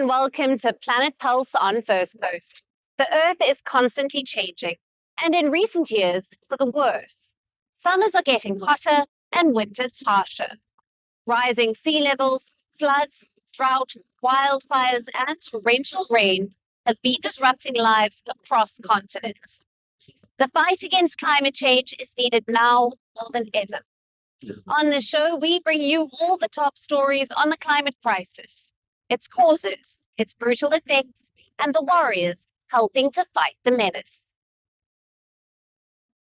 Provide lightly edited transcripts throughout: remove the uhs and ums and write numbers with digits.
welcome to Planet Pulse on Firstpost. The Earth is constantly changing, and in recent years, for the worse. Summers are getting hotter and winters harsher. Rising sea levels, floods, drought, wildfires, and torrential rain have been disrupting lives across continents. The fight against climate change is needed now more than ever. On the show, we bring you all the top stories on the climate crisis, its causes, its brutal effects, and the warriors helping to fight the menace.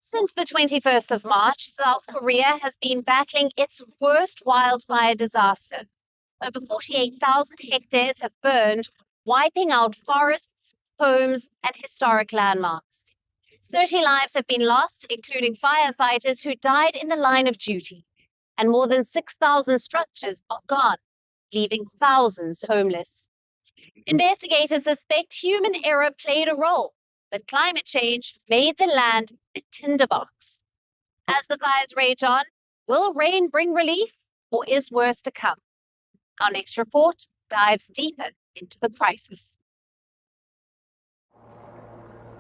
Since the 21st of March, South Korea has been battling its worst wildfire disaster. Over 48,000 hectares have burned, wiping out forests, homes, and historic landmarks. 30 lives have been lost, including firefighters who died in the line of duty, and more than 6,000 structures are gone, leaving thousands homeless. Investigators suspect human error played a role, but climate change made the land a tinderbox. As the fires rage on, will rain bring relief, or is worse to come? Our next report dives deeper into the crisis.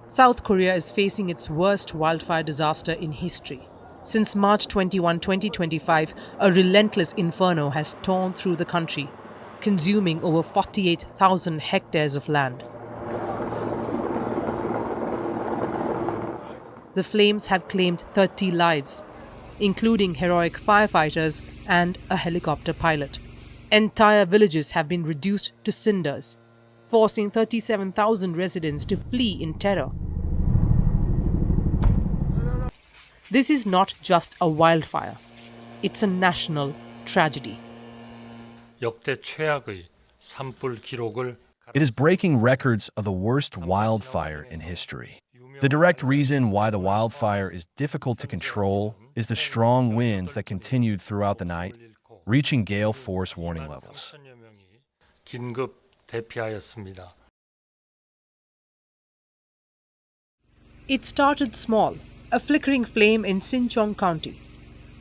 South Korea is facing its worst wildfire disaster in history. Since March 21, 2025, a relentless inferno has torn through the country, consuming over 48,000 hectares of land. The flames have claimed 30 lives, including heroic firefighters and a helicopter pilot. Entire villages have been reduced to cinders, forcing 37,000 residents to flee in terror. This is not just a wildfire, it's a national tragedy. It is breaking records of the worst wildfire in history. The direct reason why the wildfire is difficult to control is the strong winds that continued throughout the night, reaching gale force warning levels. It started small, a flickering flame in Sincheong County.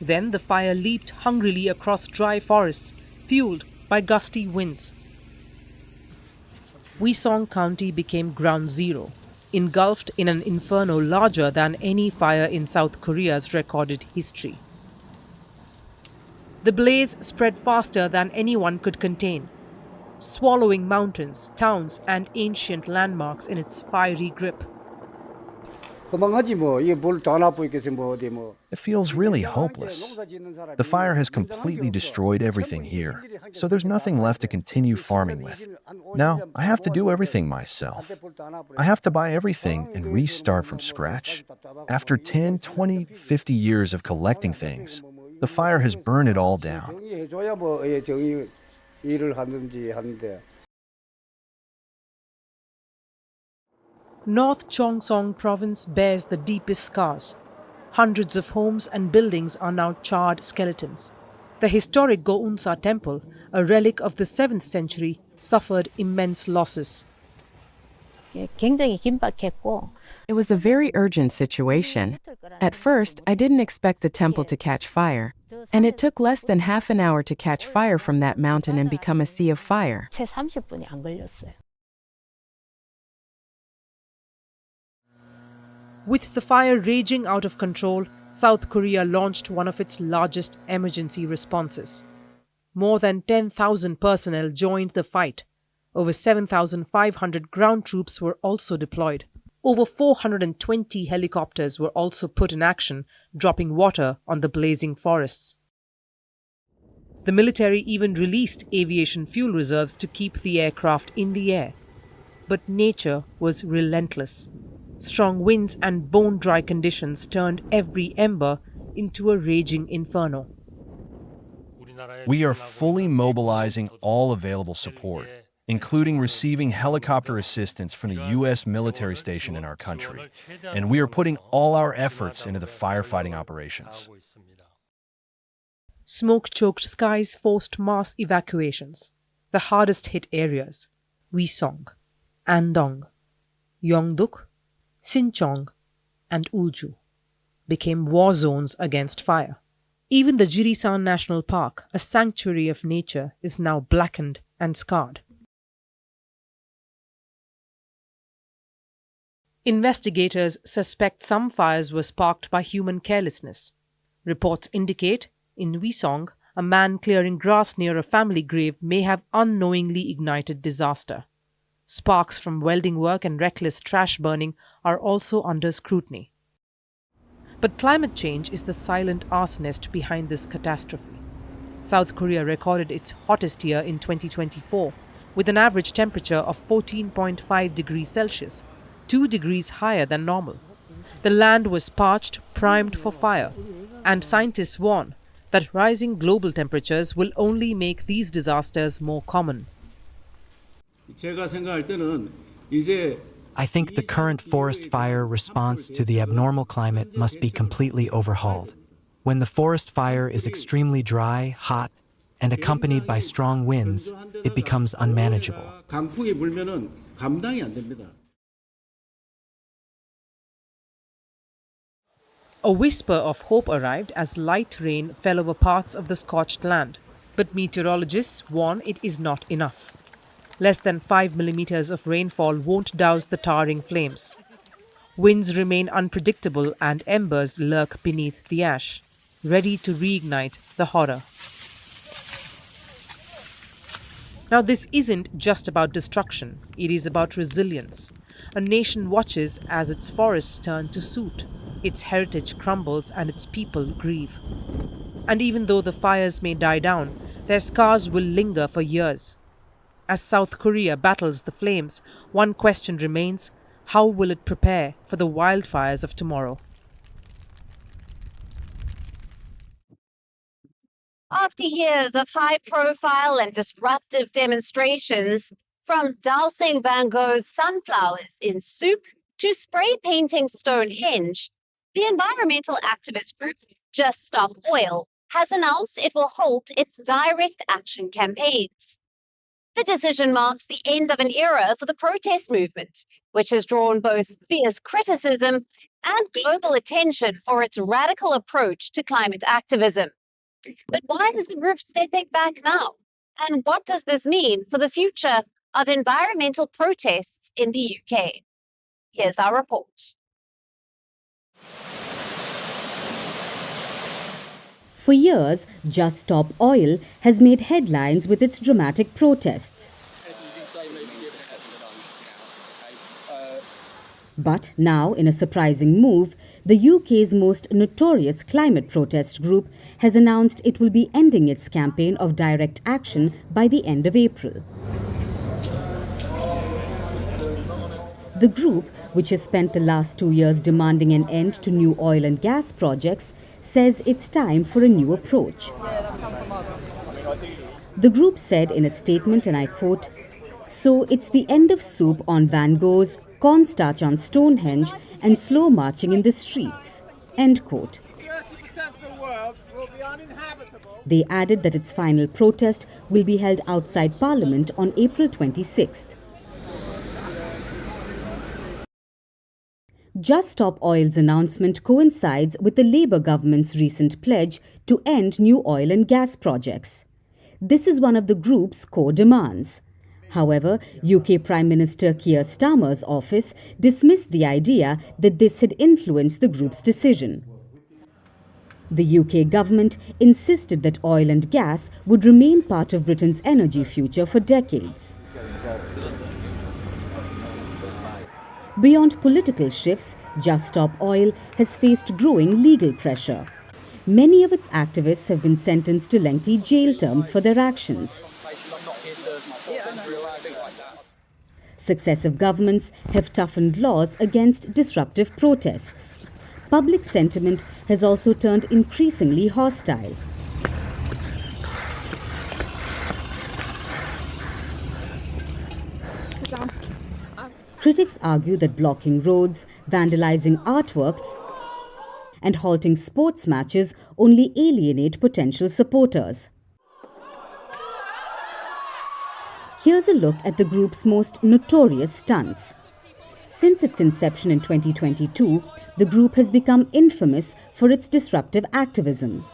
Then the fire leaped hungrily across dry forests, fueled by gusty winds. Wheesong County became ground zero, engulfed in an inferno larger than any fire in South Korea's recorded history. The blaze spread faster than anyone could contain, swallowing mountains, towns, and ancient landmarks in its fiery grip. It feels really hopeless. The fire has completely destroyed everything here, so there's nothing left to continue farming with. Now, I have to do everything myself. I have to buy everything and restart from scratch. After 10, 20, 50 years of collecting things, the fire has burned it all down. North Cheongsong province bears the deepest scars. Hundreds of homes and buildings are now charred skeletons. The historic Go-unsa temple, a relic of the 7th century, suffered immense losses. It was a very urgent situation. At first, I didn't expect the temple to catch fire, and it took less than half an hour to catch fire from that mountain and become a sea of fire. With the fire raging out of control, South Korea launched one of its largest emergency responses. More than 10,000 personnel joined the fight. Over 7,500 ground troops were also deployed. Over 420 helicopters were also put in action, dropping water on the blazing forests. The military even released aviation fuel reserves to keep the aircraft in the air. But nature was relentless. Strong winds and bone-dry conditions turned every ember into a raging inferno. We are fully mobilizing all available support, including receiving helicopter assistance from the U.S. military station in our country, and we are putting all our efforts into the firefighting operations. Smoke-choked skies forced mass evacuations. The hardest-hit areas, Wheesong, Andong, Yeongduk, Sincheong, and Ulju, became war zones against fire. Even the Jirisan National Park, a sanctuary of nature, is now blackened and scarred. Investigators suspect some fires were sparked by human carelessness. Reports indicate, in Wisong, a man clearing grass near a family grave may have unknowingly ignited disaster. Sparks from welding work and reckless trash burning are also under scrutiny. But climate change is the silent arsonist behind this catastrophe. South Korea recorded its hottest year in 2024, with an average temperature of 14.5 degrees Celsius, 2 degrees higher than normal. The land was parched, primed for fire, and scientists warn that rising global temperatures will only make these disasters more common. I think the current forest fire response to the abnormal climate must be completely overhauled. When the forest fire is extremely dry, hot, and accompanied by strong winds, it becomes unmanageable. A whisper of hope arrived as light rain fell over parts of the scorched land, but meteorologists warn it is not enough. Less than 5 millimeters of rainfall won't douse the towering flames. Winds remain unpredictable and embers lurk beneath the ash, ready to reignite the horror. Now, this isn't just about destruction, it is about resilience. A nation watches as its forests turn to soot, its heritage crumbles and its people grieve. And even though the fires may die down, their scars will linger for years. As South Korea battles the flames, one question remains: how will it prepare for the wildfires of tomorrow? After years of high-profile and disruptive demonstrations, from dousing Van Gogh's sunflowers in soup to spray painting Stonehenge, the environmental activist group Just Stop Oil has announced it will halt its direct action campaigns. The decision marks the end of an era for the protest movement, which has drawn both fierce criticism and global attention for its radical approach to climate activism. But why is the group stepping back now? And what does this mean for the future of environmental protests in the UK? Here's our report. For years, Just Stop Oil has made headlines with its dramatic protests. But now, in a surprising move, the UK's most notorious climate protest group has announced it will be ending its campaign of direct action by the end of April. The group, which has spent the last 2 years demanding an end to new oil and gas projects, says it's time for a new approach. The group said in a statement, and I quote, "So it's the end of soup on Van Goghs, cornstarch on Stonehenge, and slow marching in the streets." End quote. They added that its final protest will be held outside Parliament on April 26th. Just Stop Oil's announcement coincides with the Labour government's recent pledge to end new oil and gas projects. This is one of the group's core demands. However, UK Prime Minister Keir Starmer's office dismissed the idea that this had influenced the group's decision. The UK government insisted that oil and gas would remain part of Britain's energy future for decades. Beyond political shifts, Just Stop Oil has faced growing legal pressure. Many of its activists have been sentenced to lengthy jail terms for their actions. Successive governments have toughened laws against disruptive protests. Public sentiment has also turned increasingly hostile. Critics argue that blocking roads, vandalizing artwork, and halting sports matches only alienate potential supporters. Here's a look at the group's most notorious stunts. Since its inception in 2022, the group has become infamous for its disruptive activism.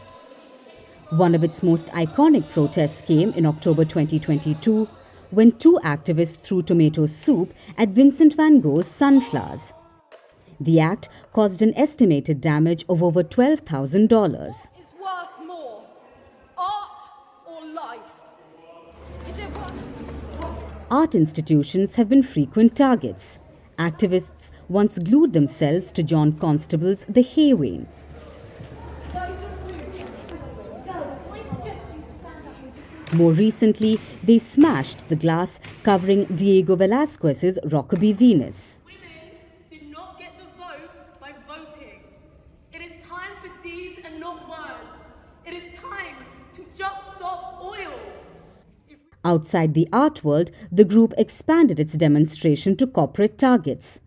One of its most iconic protests came in October 2022, when two activists threw tomato soup at Vincent van Gogh's sunflowers. The act caused an estimated damage of over $12,000. Is worth more, art or life? Is it worth... Art institutions have been frequent targets. Activists once glued themselves to John Constable's The Hay Wain. More recently, they smashed the glass covering Diego Velázquez's Rokeby Venus. Women did not get the vote by voting. It is time for deeds and not words. It is time to just stop oil. Outside the art world, the group expanded its demonstration to corporate targets.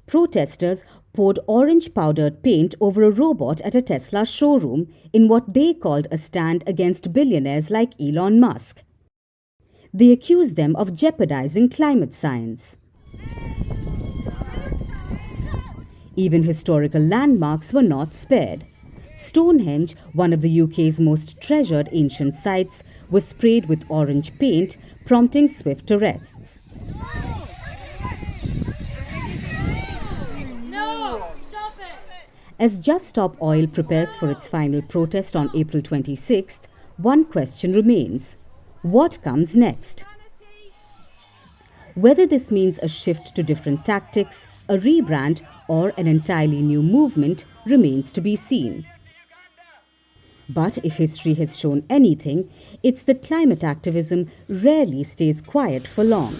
Protesters poured orange-powdered paint over a robot at a Tesla showroom in what they called a stand against billionaires like Elon Musk. They accused them of jeopardizing climate science. Even historical landmarks were not spared. Stonehenge, one of the UK's most treasured ancient sites, was sprayed with orange paint, prompting swift arrests. As Just Stop Oil prepares for its final protest on April 26th, one question remains: what comes next? Whether this means a shift to different tactics, a rebrand, or an entirely new movement remains to be seen. But if history has shown anything, it's that climate activism rarely stays quiet for long.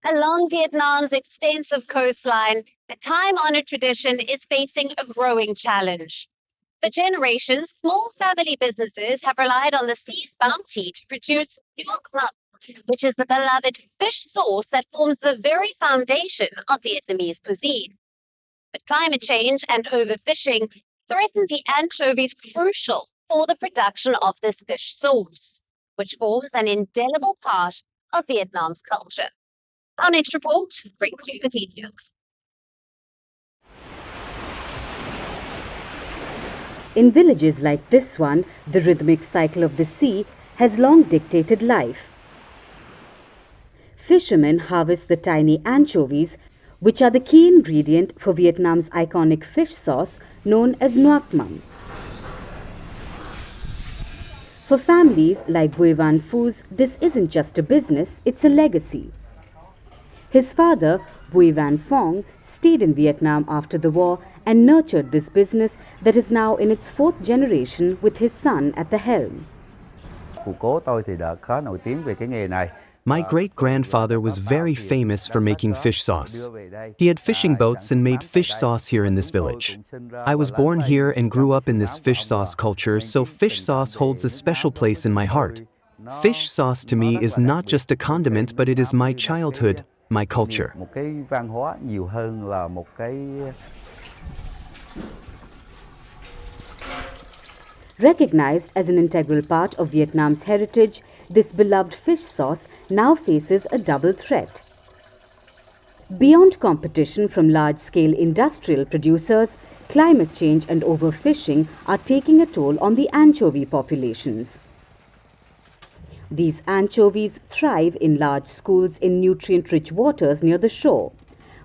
Along Vietnam's extensive coastline, a time-honored tradition is facing a growing challenge. For generations, small family businesses have relied on the sea's bounty to produce nuoc mặn, which is the beloved fish sauce that forms the very foundation of Vietnamese cuisine. But climate change and overfishing threaten the anchovies crucial for the production of this fish sauce, which forms an indelible part of Vietnam's culture. Our next report brings you the details. In villages like this one, the rhythmic cycle of the sea has long dictated life. Fishermen harvest the tiny anchovies, which are the key ingredient for Vietnam's iconic fish sauce known as nuoc mặn. For families like Bui Van Phu's, this isn't just a business, it's a legacy. His father, Bui Van Phong, stayed in Vietnam after the war and nurtured this business that is now in its fourth generation with his son at the helm. My great-grandfather was very famous for making fish sauce. He had fishing boats and made fish sauce here in this village. I was born here and grew up in this fish sauce culture, so fish sauce holds a special place in my heart. Fish sauce to me is not just a condiment, but it is my childhood, my culture. Recognized as an integral part of Vietnam's heritage, this beloved fish sauce now faces a double threat. Beyond competition from large-scale industrial producers, climate change and overfishing are taking a toll on the anchovy populations. These anchovies thrive in large schools in nutrient-rich waters near the shore.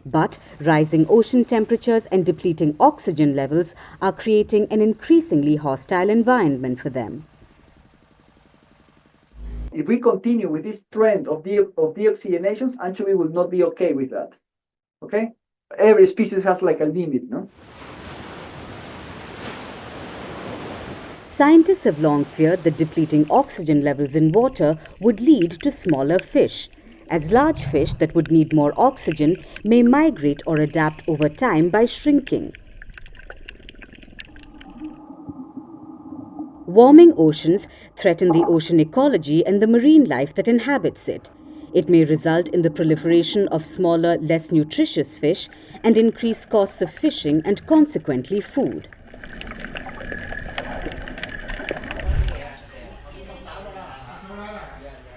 But rising ocean temperatures and depleting oxygen levels are creating an increasingly hostile environment for them. If we continue with this trend of deoxygenations, anchovy will not be okay with that. Okay? Every species has like a limit, no? Scientists have long feared that depleting oxygen levels in water would lead to smaller fish, as large fish that would need more oxygen may migrate or adapt over time by shrinking. Warming oceans threaten the ocean ecology and the marine life that inhabits it. It may result in the proliferation of smaller, less nutritious fish and increase costs of fishing and consequently food.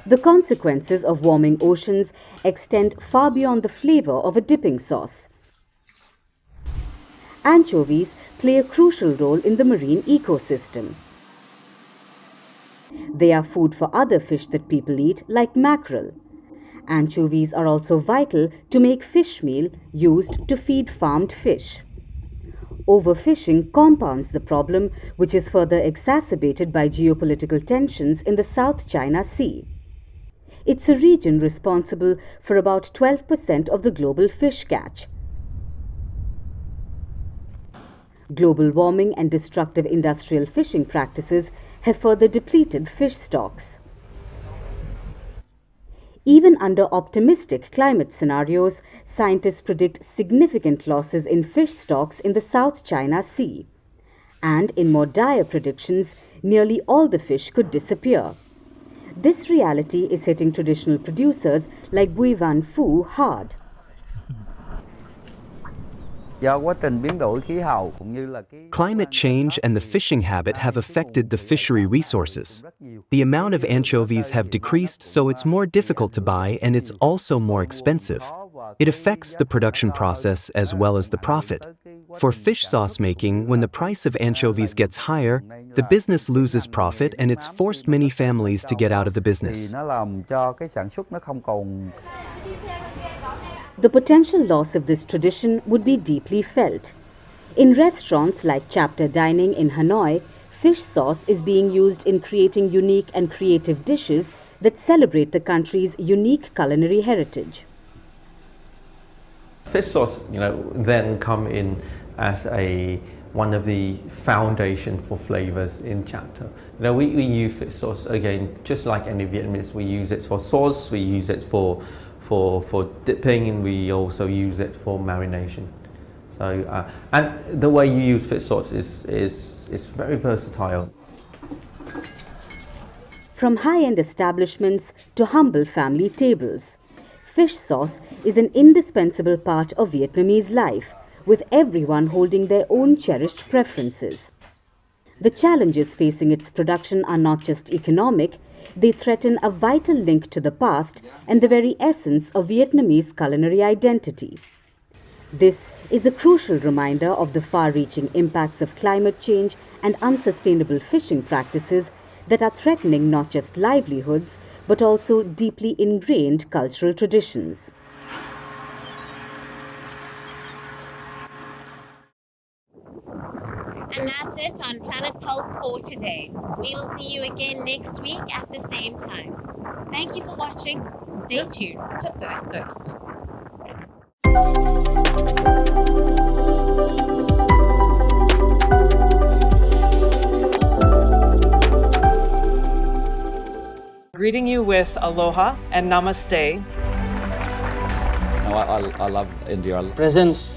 The consequences of warming oceans extend far beyond the flavor of a dipping sauce. Anchovies play a crucial role in the marine ecosystem. They are food for other fish that people eat, like mackerel. Anchovies are also vital to make fish meal used to feed farmed fish. Overfishing compounds the problem, which is further exacerbated by geopolitical tensions in the South China Sea. It's a region responsible for about 12% of the global fish catch. Global warming and destructive industrial fishing practices have further depleted fish stocks. Even under optimistic climate scenarios, scientists predict significant losses in fish stocks in the South China Sea. And in more dire predictions, nearly all the fish could disappear. This reality is hitting traditional producers like Bui Van Phu hard. Climate change and the fishing habit have affected the fishery resources. The amount of anchovies have decreased, so it's more difficult to buy and it's also more expensive. It affects the production process as well as the profit. For fish sauce making, when the price of anchovies gets higher, the business loses profit and it's forced many families to get out of the business. The potential loss of this tradition would be deeply felt. In restaurants like Chapter Dining in Hanoi, fish sauce is being used in creating unique and creative dishes that celebrate the country's unique culinary heritage. Fish sauce, then come in as one of the foundation for flavors in Chapter. We use fish sauce again, just like any Vietnamese. We use it for sauce, we use it for dipping, and we also use it for marination. So, and the way you use fish sauce is very versatile. From high-end establishments to humble family tables, fish sauce is an indispensable part of Vietnamese life, with everyone holding their own cherished preferences. The challenges facing its production are not just economic, they threaten a vital link to the past and the very essence of Vietnamese culinary identity. This is a crucial reminder of the far-reaching impacts of climate change and unsustainable fishing practices that are threatening not just livelihoods, but also deeply ingrained cultural traditions. And that's it on Planet Pulse for today. We will see you again next week at the same time. Thank you for watching. Stay tuned to Firstpost. Greeting you with aloha and namaste. I love India. Presence,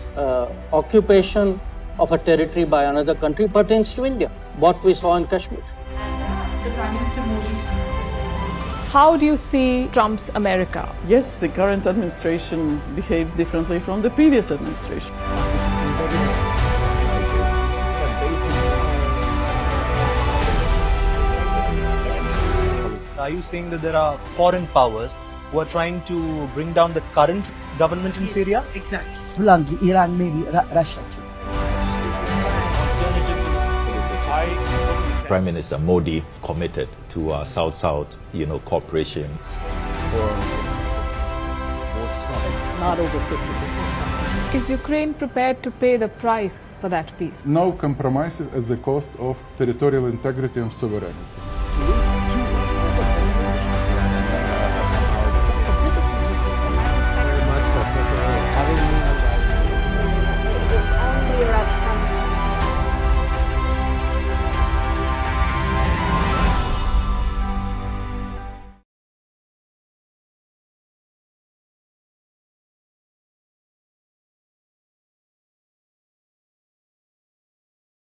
occupation of a territory by another country pertains to India, what we saw in Kashmir. The Prime Minister Modi. How do you see Trump's America? Yes, the current administration behaves differently from the previous administration. Are you saying that there are foreign powers who are trying to bring down the current government in Syria? Exactly. Iran, maybe Russia too. Prime Minister Modi committed to South-South, cooperation. Not over 50%. Is Ukraine prepared to pay the price for that peace? No compromises at the cost of territorial integrity and sovereignty.